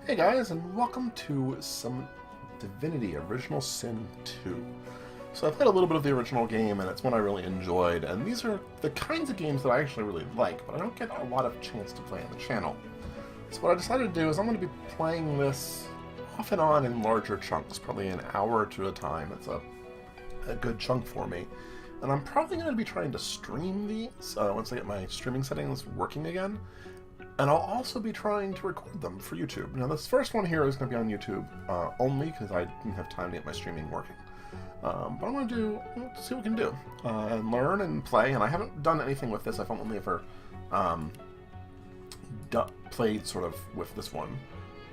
Hey guys, and welcome to some Divinity Original Sin 2. So I played a little bit of the original game, and it's one I really enjoyed, and these are the kinds of games that I actually really like, but I don't get a lot of chance to play on the channel. So what I decided to do is I'm going to be playing this off and on in larger chunks, probably an hour to a time. It's a good chunk for me. And I'm probably going to be trying to stream these once I get my streaming settings working again. And I'll also be trying to record them for YouTube. Now, this first one here is going to be on YouTube only because I didn't have time to get my streaming working. But I'm going to see what we can do and learn and play. And I haven't done anything with this. I've only ever played sort of with this one.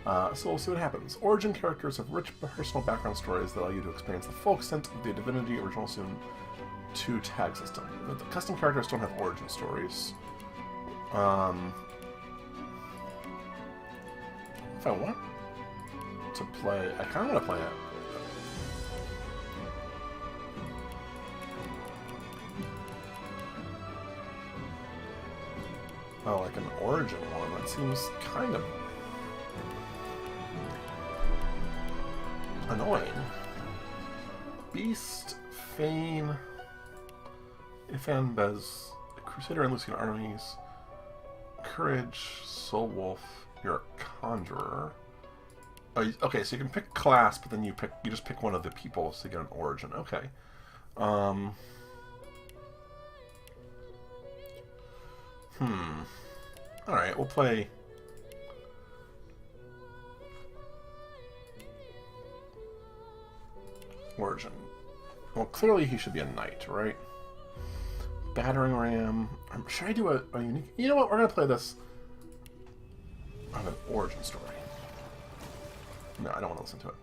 So we'll see what happens. Origin characters have rich personal background stories that allow you to experience the full extent of the Divinity Original Sin 2 tag system. But the custom characters don't have origin stories. If I want to play, I kind of want to play it. Oh, like an origin one. That seems kind of annoying. Beast, Fane, Ifan-Bez, Crusader and Lucian armies, Courage, Soul Wolf. You're a conjurer. Oh, okay, so you can pick class, but then you just pick one of the people to get an origin. Okay. Alright, we'll play... Origin. Well, clearly he should be a knight, right? Battering ram. Should I do a unique... You know what? We're going to play this on an origin story. No, I don't want to listen to it.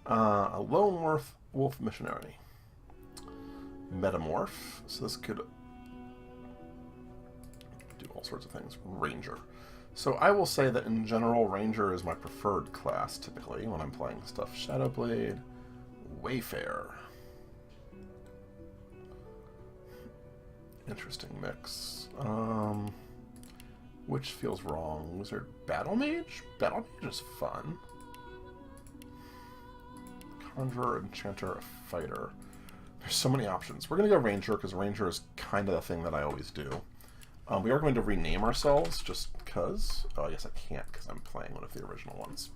A lone wolf missionary. Metamorph. So this could do all sorts of things. Ranger. So I will say that in general, Ranger is my preferred class typically when I'm playing stuff. Shadowblade. Wayfarer. Interesting mix. Which feels wrong? Wizard, Battle Mage? Battle Mage is fun. Conjurer, Enchanter, Fighter. There's so many options. We're going to go Ranger, because Ranger is kind of the thing that I always do. We are going to rename ourselves, just because. Oh, yes, I can't, because I'm playing one of the original ones.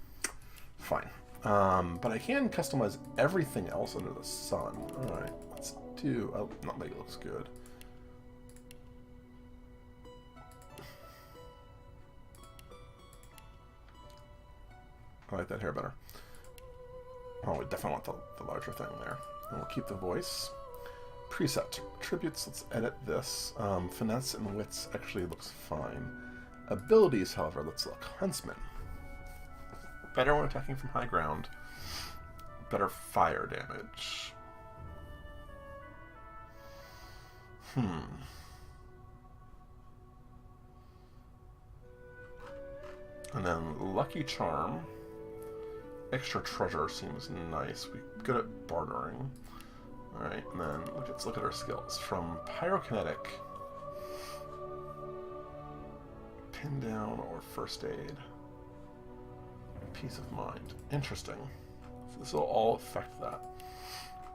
Fine. But I can customize everything else under the sun. Alright, let's do... Oh, not make it looks good. I like that hair better. Oh, we definitely want the larger thing there. And we'll keep the voice. Preset. Tributes, let's edit this. Finesse and wits actually looks fine. Abilities, however, let's look. Huntsman. Better when attacking from high ground. Better fire damage. And then Lucky Charm. Extra treasure seems nice. We're good at bartering. Alright, and then let's look at our skills. From pyrokinetic, pin down, or first aid. Peace of mind. Interesting. So this will all affect that.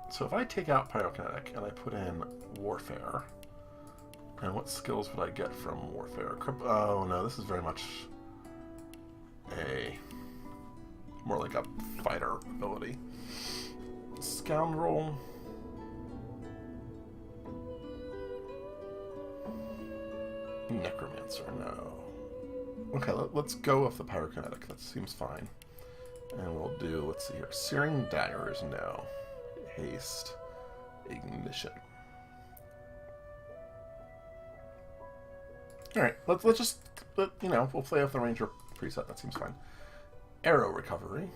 So if I take out pyrokinetic and I put in warfare, and what skills would I get from warfare? Oh no, this is very much more like a fighter ability. Scoundrel. Necromancer, no. Okay, let's go with the pyrokinetic. That seems fine. And we'll do, let's see here, Searing Daggers, no. Haste. Ignition. Alright, let's just, you know, we'll play with the Ranger preset. That seems fine. Arrow recovery.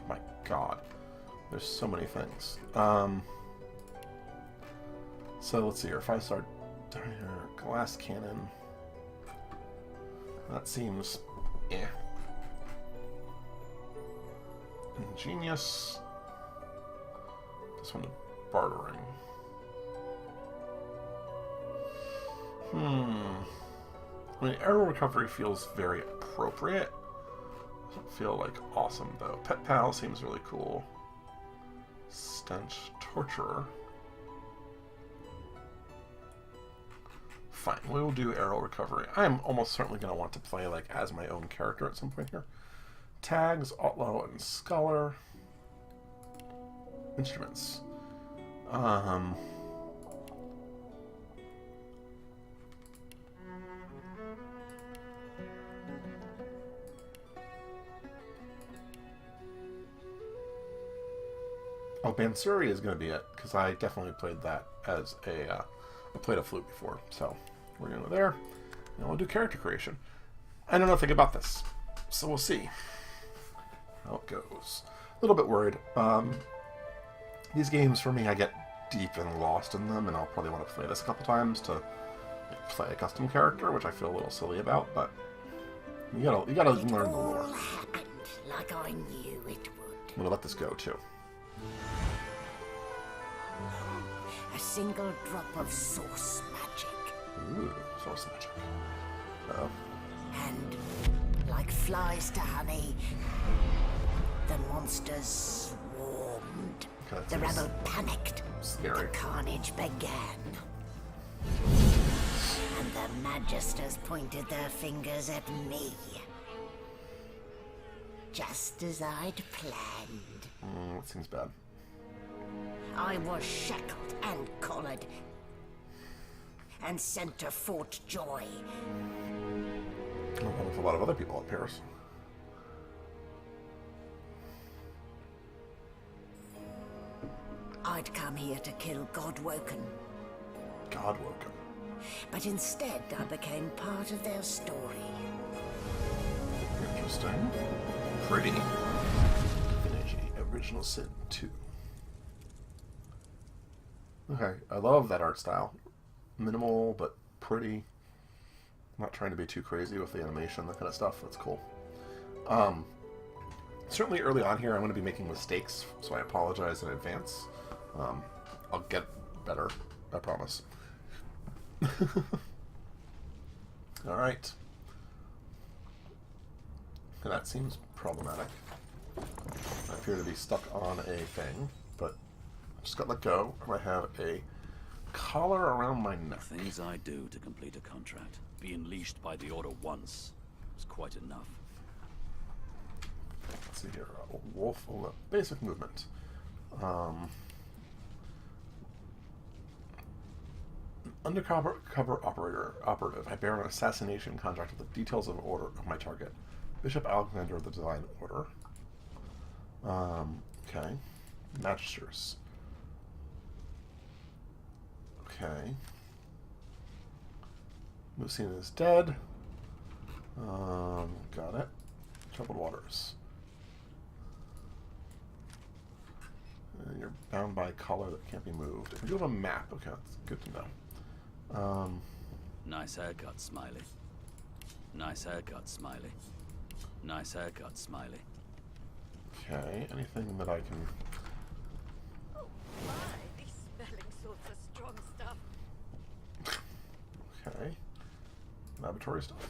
My god. There's so many things. So let's see here. 5-star diner, glass cannon. That seems eh. Ingenious. This one bartering. I mean, arrow recovery feels very appropriate. Doesn't feel like awesome though. Pet Pal seems really cool. Stench Torturer. Fine, we will do Arrow Recovery. I am almost certainly going to want to play like as my own character at some point here. Tags, Outlaw, and Scholar. Instruments. Oh, Bansuri is going to be it, because I definitely played that as a, I played a flute before, so we're going to go there, and we'll do character creation. I know nothing about this, so we'll see how it goes. A little bit worried. These games, for me, I get deep and lost in them, and I'll probably want to play this a couple times to play a custom character, which I feel a little silly about, but you gotta learn the lore. It all happened like I knew it would. I'm gonna let this go, too. A single drop of source magic. Ooh, source magic. Uh-oh. And, like flies to honey, the monsters swarmed. Okay, The rebel panicked. scary. The carnage began. And the Magisters pointed their fingers at me. Just as I'd planned. That seems bad. I was shackled and collared. And sent to Fort Joy. Along with a lot of other people up here. I'd come here to kill Godwoken. Godwoken. But instead, I became part of their story. Interesting. Pretty. Divinity Original Sin 2. Okay, I love that art style. Minimal, but pretty. I'm not trying to be too crazy with the animation, that kind of stuff. That's cool. Certainly early on here, I'm going to be making mistakes, so I apologize in advance. I'll get better, I promise. Alright. That seems problematic. I appear to be stuck on a thing, but I just got let go, and I have a collar around my neck. The things I do to complete a contract, being leashed by the Order once, is quite enough. Let's see here. Wolf, basic movement. Undercover operative. I bear an assassination contract with the details of order of my target. Bishop Alexander of the Divine Order. Okay. Magisters. Okay. Lucina is dead. Got it. Troubled waters. And you're bound by a collar that can't be moved. If you have a map, okay, that's good to know. Nice haircut, Smiley. Nice haircut, Smiley. Nice haircut, Smiley. Okay, anything that I can... Oh my, these spelling sorts are strong stuff. Okay. Laboratory stuff.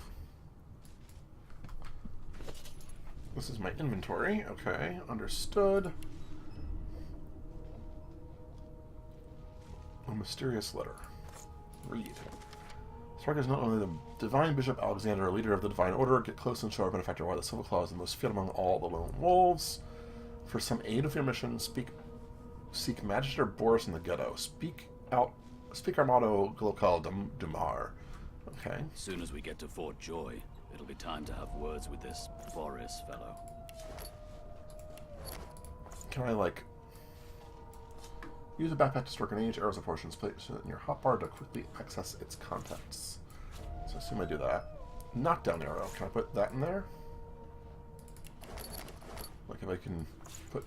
This is my inventory. Okay, understood. A mysterious letter. Read. Stark is not only the Divine Bishop Alexander, a leader of the Divine Order. Get close and show our benefactor why the Silver Claw is the most feared among all the lone wolves. For some aid of your mission, seek Magister Boris in the ghetto. Speak our motto, Glokal Dumar. Okay. Soon as we get to Fort Joy, it'll be time to have words with this Boris fellow. Can I, like... Use a backpack to store grenades, arrows, and portions placed in your hotbar to quickly access its contents. So I assume I do that. Knockdown arrow. Can I put that in there? Like if I can put...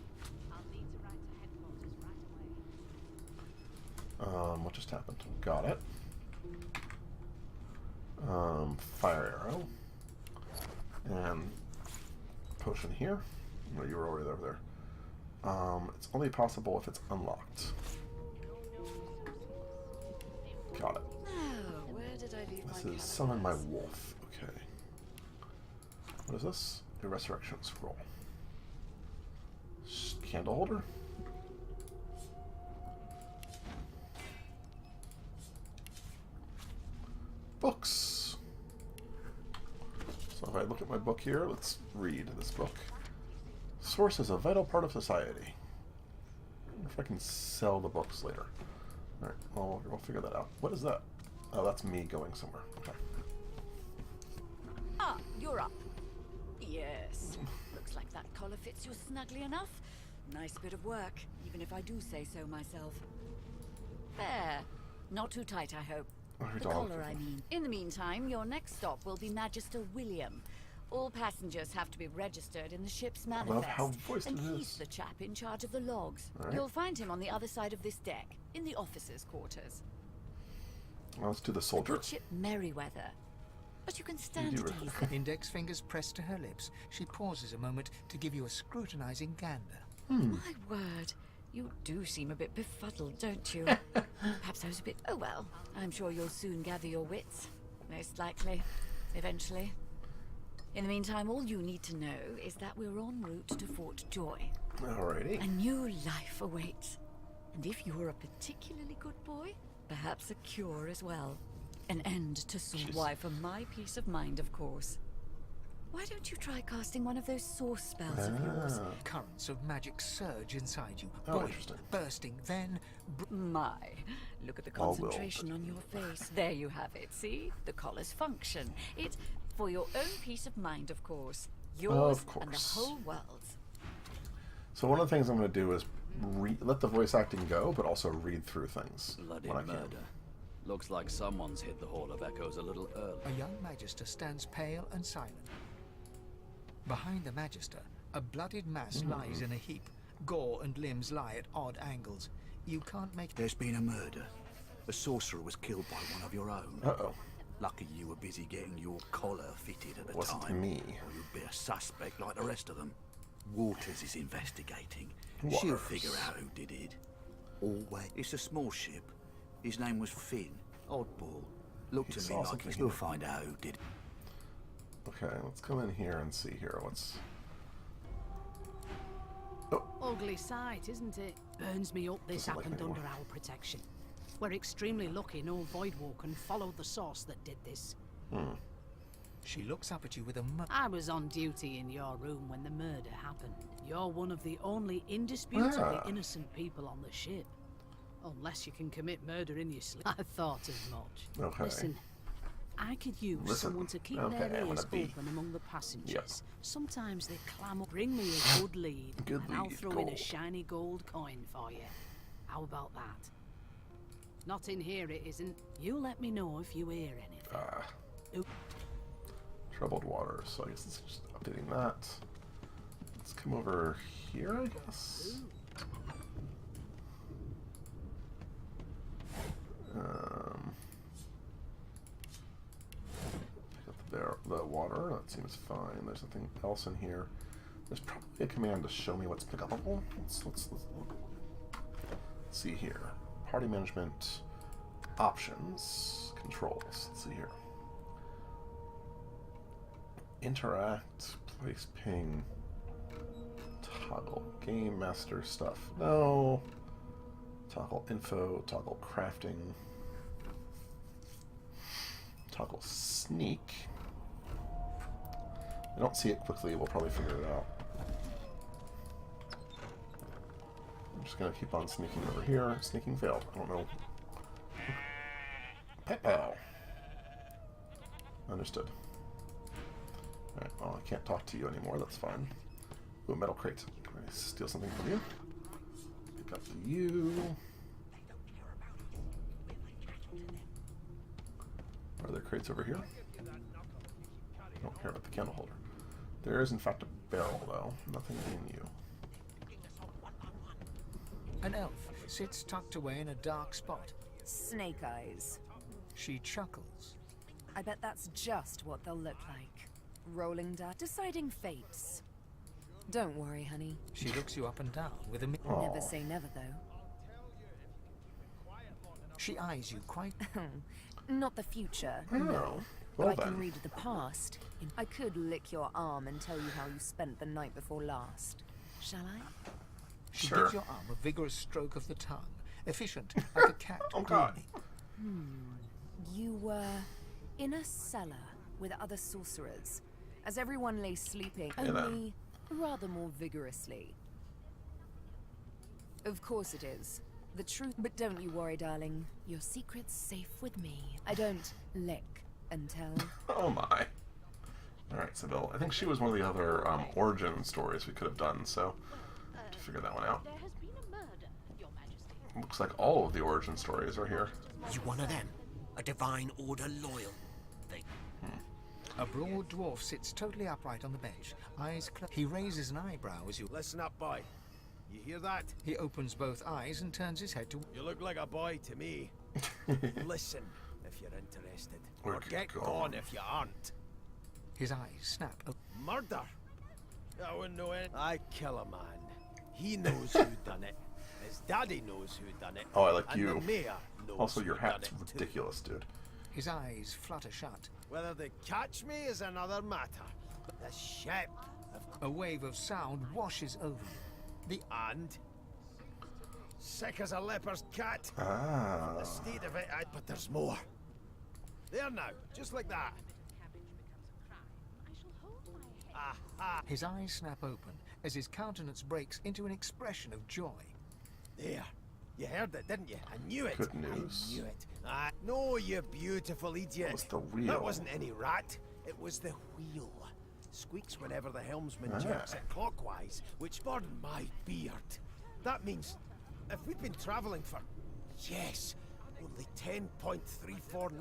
what just happened? Got it. Fire arrow. And potion here. No, you were already over there. It's only possible if it's unlocked. Got it. Where did I leave This my is summon my wolf. Okay. What is this? A resurrection scroll. Candle holder. Books. So if I look at my book here, let's read this book. Source is a vital part of society. I wonder if I can sell the books later. Alright, well, we'll figure that out. What is that? Oh, that's me going somewhere. Okay. Ah, you're up. Yes. Looks like that collar fits you snugly enough. Nice bit of work, even if I do say so myself. There. Not too tight, I hope. Very The delicate. collar, I mean. In the meantime, your next stop will be Magister William. All passengers have to be registered in the ship's love manifest. how voiced and it he's is. the chap in charge of the logs. Alright. You'll find him on the other side of this deck, in the officers' quarters. Well, let's do the The soldier. good ship Merryweather. But you can stand do to it. ease Index fingers pressed to her lips, she pauses a moment to give you a scrutinizing gander. My word, you do seem a bit befuddled, don't you? Perhaps I was a bit... Oh well, I'm sure you'll soon gather your wits. Most likely. Eventually. In the meantime, all you need to know is that we're en route to Fort Joy. Alrighty. A new life awaits. And if you're a particularly good boy, perhaps a cure as well. An end to Why, for my peace of mind, of course. Why don't you try casting one of those source spells of yours? Currents of magic surge inside you, Oh, boiling, interesting. bursting, then... My, look at the All will. concentration on your face. There you have it, see? The collar's function. It's for your own peace of mind, of course. Yours Of and the course. whole world's. So one of the things I'm going to do is let the voice acting go, but also read through things Bloody when I can. murder. Looks like someone's hit the Hall of Echoes a little early. A young magister stands pale and silent. Behind the magister, a bloodied mass lies in a heap. Gore and limbs lie at odd angles. You can't make... There's been a murder. A sorcerer was killed by one of your own. Uh-oh. Lucky you were busy getting your collar fitted at the Wasn't time. me. Or you'd be a suspect like the rest of them. Waters is investigating. Waters. She'll figure out who did it. Always. It's a small ship. His name was Finn. Oddball. Looked He to saw me like something. he'll find out who did it. Okay, let's come in here and see here. What's... Ugly sight, isn't it? Burns me up this Doesn't like happened me under anymore. our protection. We're extremely lucky no Voidwalker followed the source that did this. She looks up at you with a I was on duty in your room when the murder happened. You're one of the only indisputably innocent people on the ship. Unless you can commit murder in your sleep. I thought as much. Okay. Listen, I could use Listen. someone to keep Okay, their I'm ears gonna be- open among the passengers. Yep. Sometimes they clam up. Bring me a good lead, Good and I'll lead, throw in a gold. shiny gold coin for you. How about that? Not in here, it isn't. You let me know if you hear anything. Oop. Troubled waters, so I guess it's just updating that. Let's come over here, I guess. Pick up the water, that seems fine. There's nothing else in here. There's probably a command to show me what's pickupable. Let's see here. Party management, options, controls. Let's see here. Interact, place ping, toggle, game master stuff. No. Toggle info, toggle crafting, toggle sneak. I don't see it quickly, we'll probably figure it out. I'm just gonna keep on sneaking over here. Sneaking failed. I don't know. Pepo. Understood. Alright, well, I can't talk to you anymore, that's fine. Ooh, a metal crate. Can I steal something from you? Pick up you. Are there crates over here? I don't care about the candle holder. There is, in fact, a barrel, though. Nothing in you. An elf sits tucked away in a dark spot. Snake eyes. She chuckles. I bet that's just what they'll look like. Rolling dice, deciding fates. Don't worry, honey. She looks you up and down with a... Never say never, though. She eyes you quite... Not the future, Oh. no. Well I can then. read the past. I could lick your arm and tell you how you spent the night before last. Shall I? She Sure. gives your arm a vigorous stroke of the tongue, efficient like a cat. Oh god. grooming. You were in a cellar with other sorcerers, as everyone lay sleeping, then. only rather more vigorously. Of course it is. The truth, but don't you worry, darling. Your secret's safe with me. I don't lick and tell. Oh my. Alright, Seville. I think she was one of the other origin stories we could have done, so to figure that one out. There has been a murder, Your Majesty. Looks like all of the origin stories are here. You one of them? A divine order loyal? A broad dwarf sits totally upright on the bench, eyes closed. He raises an eyebrow as you... Listen up, boy. You hear that? He opens both eyes and turns his head to... You look like a boy to me. Listen, if you're interested. Or Or get go. gone if you aren't. His eyes snap. Murder? I wouldn't know it. I kill a man. He knows who done it. His daddy knows who done it. Oh, I like and you. the mayor knows Also, who your done hat's it too. ridiculous, dude. His eyes flutter shut. Whether they catch me is another matter. The ship A wave of sound washes over you. The and sick as a leper's cat. Ah. The state of it, but there's more. There now, just like that. Aha! His eyes snap open as his countenance breaks into an expression of joy. There. You heard it, didn't you? I knew it. Good news. I knew it. No, you beautiful idiot. What's the wheel? That wasn't any rat. It was the wheel. Squeaks whenever the helmsman jerks it clockwise, which burned my beard. That means if we'd been travelling for, yes, only 10.34...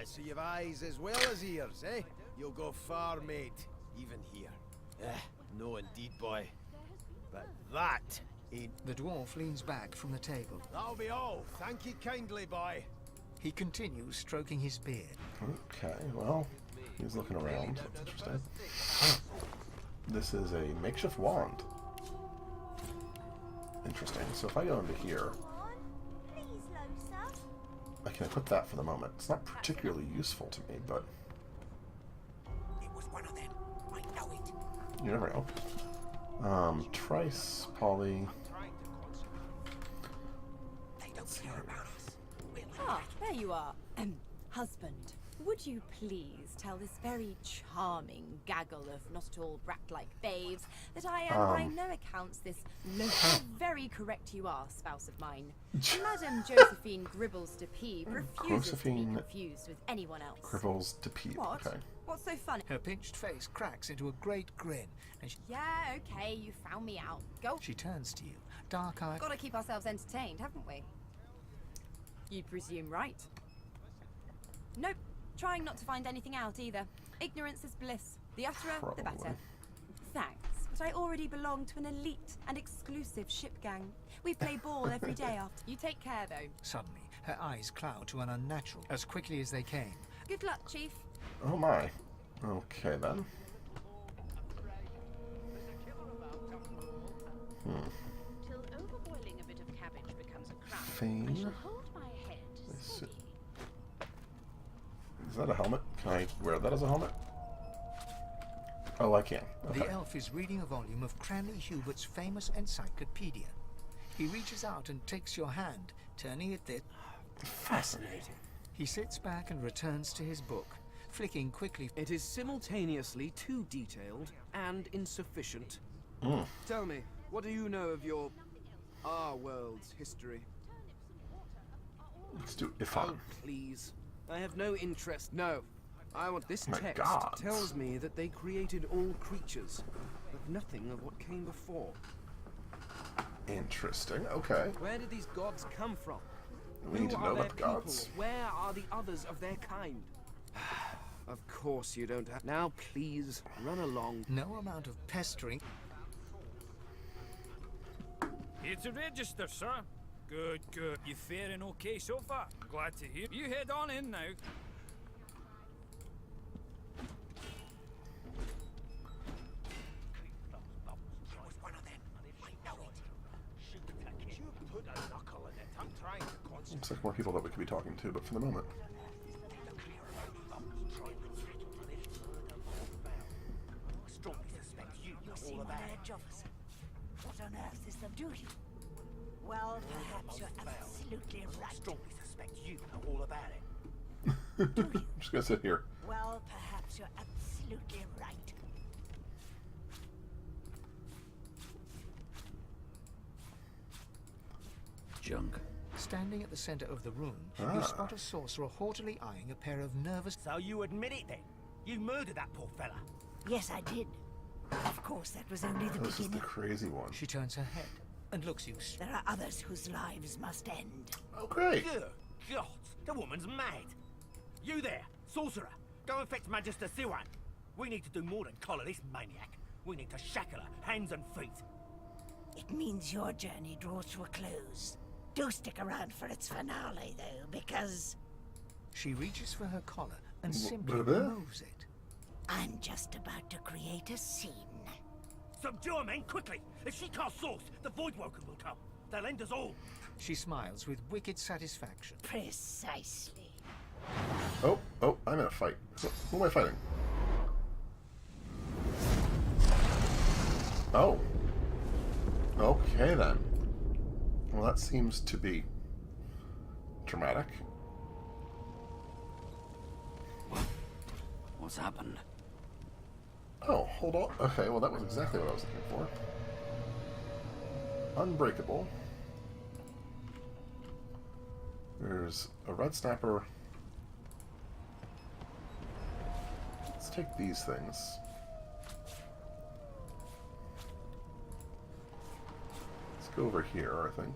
so you've eyes as well as ears, eh? You'll go far, mate. Even here. No indeed, boy. But that ain't... The dwarf leans back from the table. That'll be all. Thank you kindly, boy. He continues stroking his beard. Okay, well, he's looking around. That's interesting. This is a makeshift wand. Interesting. So if I go into here, I can equip that for the moment. It's not particularly useful to me, but It was one of them. I know it. you never know. Trice, Polly. They don't care about us. We're Ah, there you are. Husband, would you please tell this very charming gaggle of not at all brat-like babes that I am by no accounts this local, very correct you are, spouse of mine. Madame Josephine Gribbles de Peeve refuses to be confused with anyone else. Gribbles de Peeve. What? Okay. What's so funny? Her pinched face cracks into a great grin, and Yeah, okay, you found me out. Go. she turns to you, dark-eyed. Gotta keep ourselves entertained, haven't we? You presume right. Nope. Trying not to find anything out either. Ignorance is bliss. The utterer, the better. Probably. Thanks, but I already belong to an elite and exclusive ship gang. We play ball every day after. You take care, though. Suddenly, her eyes cloud to an unnatural, as quickly as they came. Good luck, Chief. Oh my. Okay then. Till overboiling a bit of cabbage becomes a crime. Fame. I shall hold my head steady. Is that a helmet? Can I wear that as a helmet? Oh, I can. Okay. The elf is reading a volume of Cranley Hubert's famous encyclopedia. He reaches out and takes your hand, turning it this. Fascinating. He sits back and returns to his book, flicking quickly. It is simultaneously too detailed and insufficient. Tell me, what do you know of our world's history? Let's do Oh, Ifan. please. I have no interest. No. I want this My text gods. tells me that they created all creatures, but nothing of what came before. Interesting. Okay. Where did these gods come from? We need to Who know are about their the gods. people? Where are the others of their kind? Of course you don't have. Now, please, run along. No amount of pestering. Here to register, sir. Good, good. You faring okay so far? Glad to hear. You head on in now. It was one of them. I know it. You put a knuckle in it. I'm trying to concentrate. Looks like more people that we could be talking to, but for the moment. know all about it. officer. What on earth is the do you? Well, perhaps you're absolutely I right. strongly suspect you know all about it. I'm just gonna sit here. Well, perhaps you're absolutely right. Junk. Standing at the center of the room, you spot a sorcerer haughtily eyeing a pair of nervous... So you admit it then? You murdered that poor fella? Yes, I did. Of course, that was only the This is the beginning. crazy one. She turns her head and looks you... There are others whose lives must end. Oh, great. Good God, the woman's mad. You there, sorcerer, go and fetch Magister Siwan. We need to do more than collar this maniac. We need to shackle her, hands and feet. It means your journey draws to a close. Do stick around for its finale, though, because... She reaches for her collar and simply Blah, blah. removes it. I'm just about to create a scene. Subdue her, men, quickly. If she casts source, the Voidwoken will come. They'll end us all. She smiles with wicked satisfaction. Precisely. Oh, I'm in a fight. Who am I fighting? Oh. Okay, then. Well, that seems to be dramatic. What's happened? Oh, hold on. Okay, well, that was exactly what I was looking for. Unbreakable. There's a red snapper. Let's take these things. Let's go over here, I think.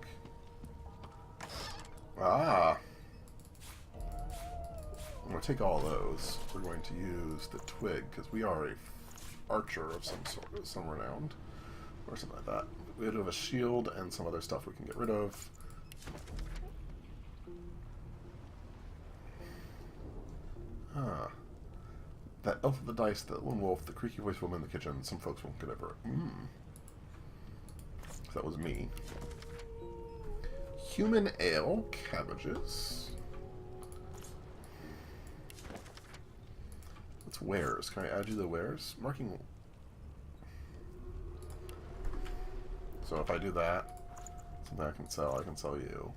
Ah! I'm going to take all those. We're going to use the twig, because we are a archer of some sort, some renowned, or something like that. We have a shield and some other stuff we can get rid of. Ah. That elf of the dice, the lone wolf, the creaky voiced woman in the kitchen, some folks won't get over. That was me. Human ale, cabbages. What's wares? Can I add you the wares? Marking. So if I do that, something I can sell you.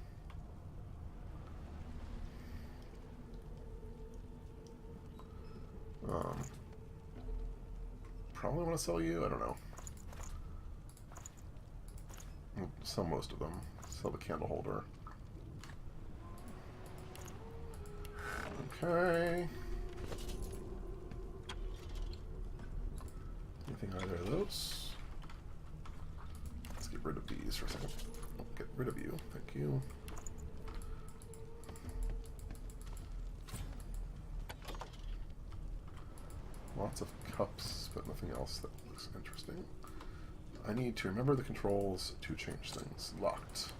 Probably want to sell you, I don't know. I'll sell most of them. Sell the candle holder. Okay. Anything either of those? Let's get rid of these for a second. Oh, get rid of you. Thank you. Lots of cups, but nothing else that looks interesting. I need to remember the controls to change things. Locked.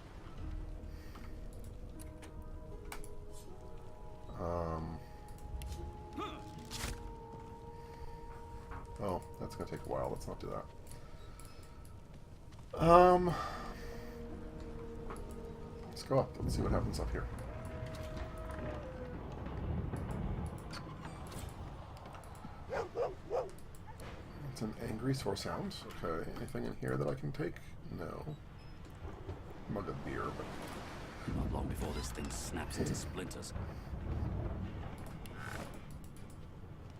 Oh, that's gonna take a while. Let's not do that. Let's go up. Let's see what happens up here. It's an angry source sound. Okay, anything in here that I can take? No. Mug of beer, but... Not long before this thing snaps into splinters.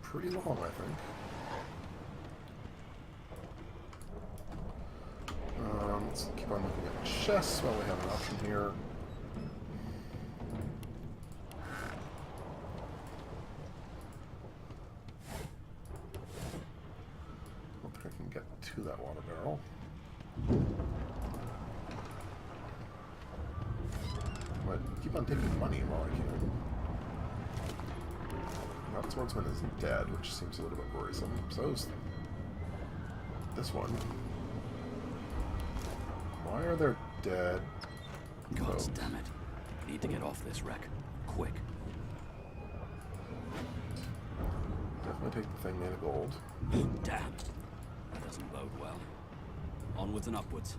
Pretty long, I think. Let's keep on looking at chests while we have an option here. I don't think I can get to that water barrel. But keep on taking money while I can. That swordsman isn't dead, which seems a little bit worrisome. So is this one. Why are there dead God folks? damn it. Need to get off this wreck. Quick. Definitely take the thing made of gold. Damn. That doesn't bode well. Onwards and upwards.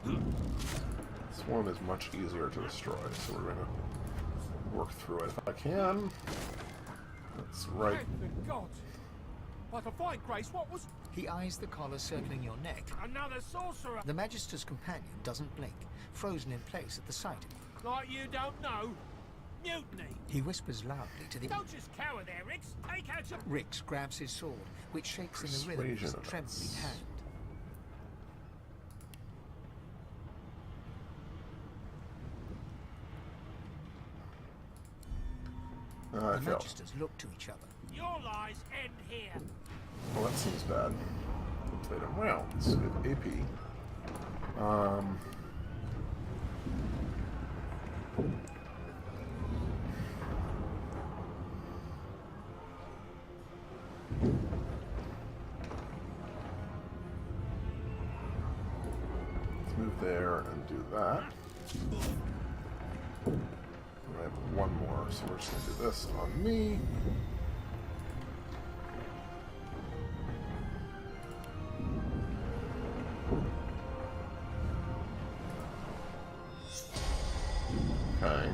This one is much easier to destroy, so we're work through it if I can. That's right. Thank God. But a fine grace, what was... He eyes the collar circling your neck. Another sorcerer! The Magister's companion doesn't blink, frozen in place at the sight of you. Like you don't know? Mutiny! He whispers loudly to the... Don't just cower there, Rix! Take out your... Rix grabs his sword, which shakes in the rhythm of his trembling hand. The Magisters look to each other. Your lies end here! Well, that seems bad. We played him rounds with AP. Let's move there and do that. I have one more, so we're just going to do this on me. Okay.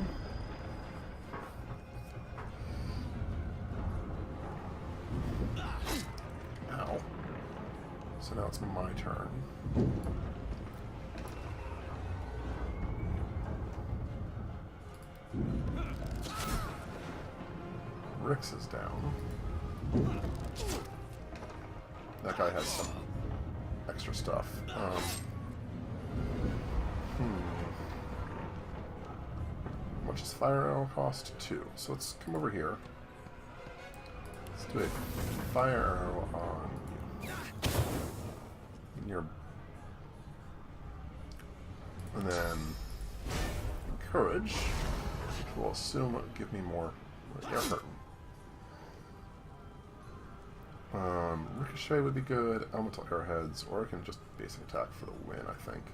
Ow. So now it's my turn. Rix is down. That guy has some extra stuff. How much does fire arrow cost? 2. So let's come over here. Let's do a fire arrow on you. And then encourage, which will assume give me more air curtain. Ricochet would be good, elemental arrowheads, or I can just basic attack for the win, I think.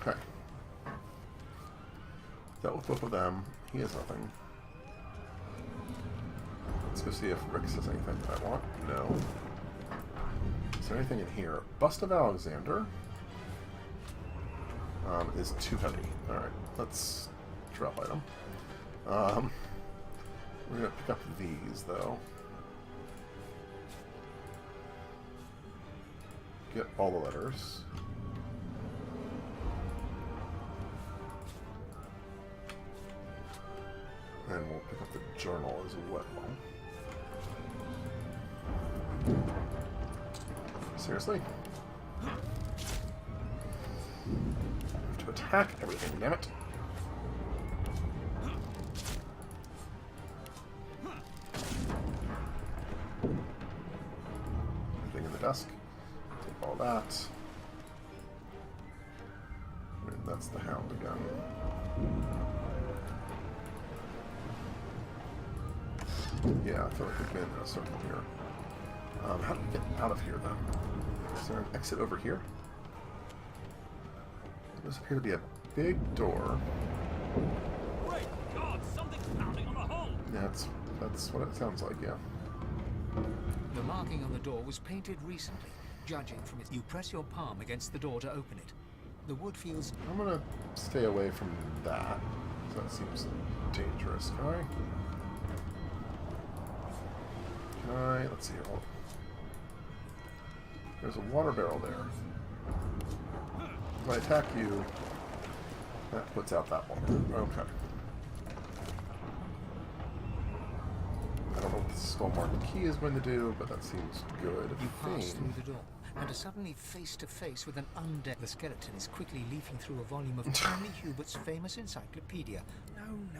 Okay. Dealt with both of them. He has nothing. Let's go see if Rix has anything that I want. No. Is there anything in here? Bust of Alexander is too heavy. Alright, let's drop item. We're going to pick up these, though. Get all the letters. And we'll pick up the journal as well. Seriously? I have to attack everything, damn it. Everything in the desk. Take all that. And that's the hound again. Yeah, I feel like we've been in a circle here. How do we get out of here, then? Is there an exit over here? There does appear to be a big door. Great God, something's pounding on the hull! Yeah, that's what it sounds like, yeah. The marking on the door was painted recently, judging from it. You press your palm against the door to open it. The wood feels... I'm gonna stay away from that. That seems dangerous. Can I? Let's see here. Oh. There's a water barrel there. If I attack you, that puts out that water. Okay. I don't know what the skull-marked key is going to do, but that seems good. You pass through the door, and are suddenly face to face with an undead. The skeleton is quickly leafing through a volume of Tiny Hubert's famous encyclopedia. No, no.